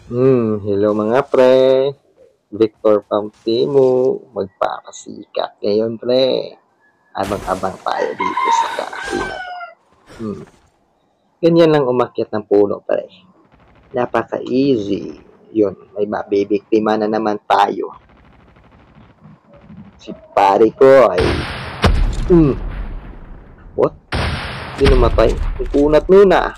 Hello mga pre. Victor Pampimo, magpapasikat ngayon pre. Abang-abang tayo dito sa cafe na to. Ganyan lang umakyat ng puno pre. Napaka-easy. Yun, may mabibiktima na naman tayo. Si pare ko ay... What? Hindi namatay. Ang kunat nun ah.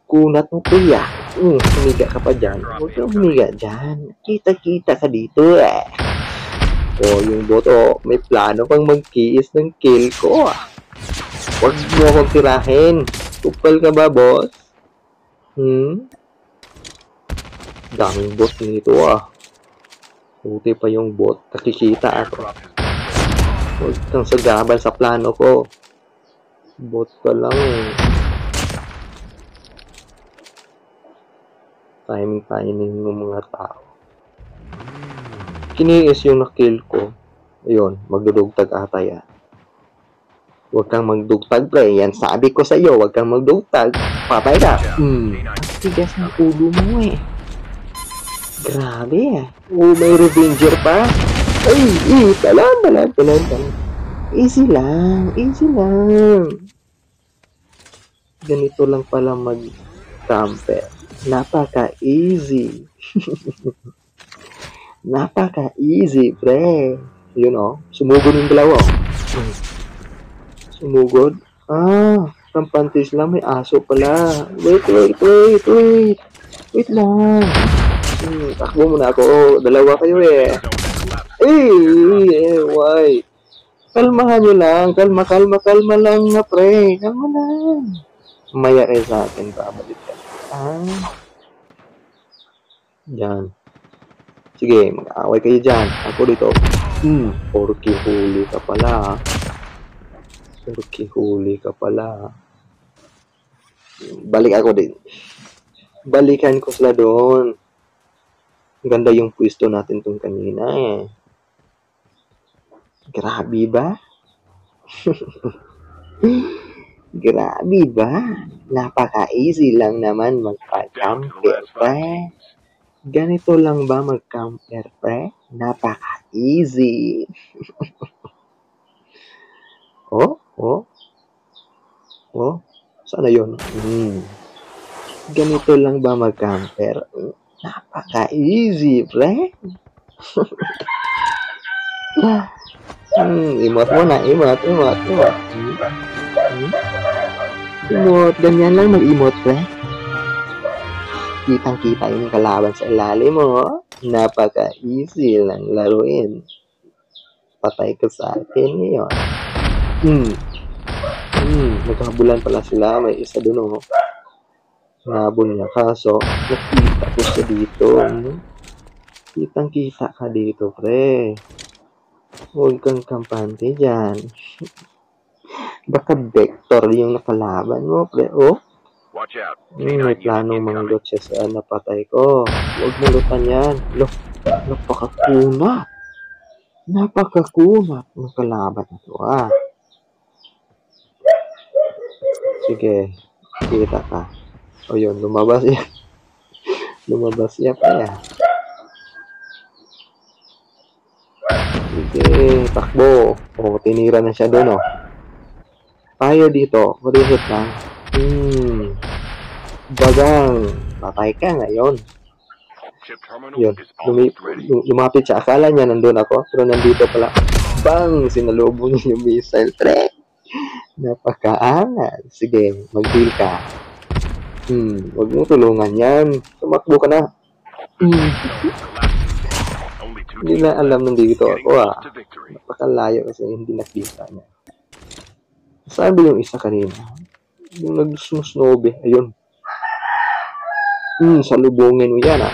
Kunat mo kuya. Humiga ka pa dyan. Huwag kang humiga dyan. Kita-kita ka dito eh. Yung boto, may plano pang mag-kiis ng kill ko ah. Huwag mo akong tirahin. Kupal ka ba, boss? Daming bot nito ah. Buti pa yung bot. Nakikita ako. Huwag kang sagabal sa plano ko. Bot ka lang eh. Timing ng mga tao. Kiniis yung na-kill ko. Ayun, magdudugtag ata yan. Huwag kang magdugtag, pre. Yan sabi ko sa iyo, huwag kang magdugtag. Patay ka. Tigas ng ulo mo eh. Grabe eh. May revenger pa. Ay, talan. Easy lang. Ganito lang pala mag-camper. Napaka-easy. Napaka-easy, pre. You know, sumugod yung dalawa. Sumugod? Kampantis lang. May aso pala. Wait lang. Takbo muna ako. Dalawa kayo eh. Why? Kalmahan nyo lang. Kalma lang na, pre. Kalma lang. Maya kayo sa akin. Babalik ka. Yan. Sige, mag-away kayo dyan. Ako dito. Porky huli ka pala. Balik ako din. Balikan ko sila doon. Ganda yung pwesto natin tong kanina eh. Grabe ba? Grabe ba? Napaka-easy lang naman magpa-camper, pre. Ganito lang ba mag-camper, pre? Napaka-easy. Sana yun? Ganito lang ba mag-camper? Napaka-easy, pre. Emote mo na, emote. Emote, ganyan lang mag-emote, pre. Kitang-kita yung kalaban sa ilalim mo. Napaka-easy lang laruin. Patay ka sa akin ngayon. Naghabulan pala sila. May isa dun, oh. Nabol niya. Kaso, nakita ko siya dito. Kitang-kita ka dito, pre. Huwag kang kampante dyan. Baka vector yung nakalaban mo, pre. May planong manggot siya sa napatay ko. Huwag mo lutan yan. Napakakunat ng kalaban na ito, ah. Sige, kita ka. Yun, lumabas yan pa yan. Sige, takbo. Tinira na siya doon, oh. Tayo dito, marisot lang. Bagang, patay ka ngayon. Yun, lumapit siya. Akala niya nandun ako, pero nandito pala. Bang! Sinalubong niya yung missile. Tre! Napakaangal. Sige, mag-deal ka. Huwag mo tulungan yan. Tumakbo ka na. Hindi na alam nandito ako, ah. Napakalayo kasi hindi nakita niya. Saan ba yung isa kanina? Yung nag-snowbe. Ayun. Salubungin mo yan, ah.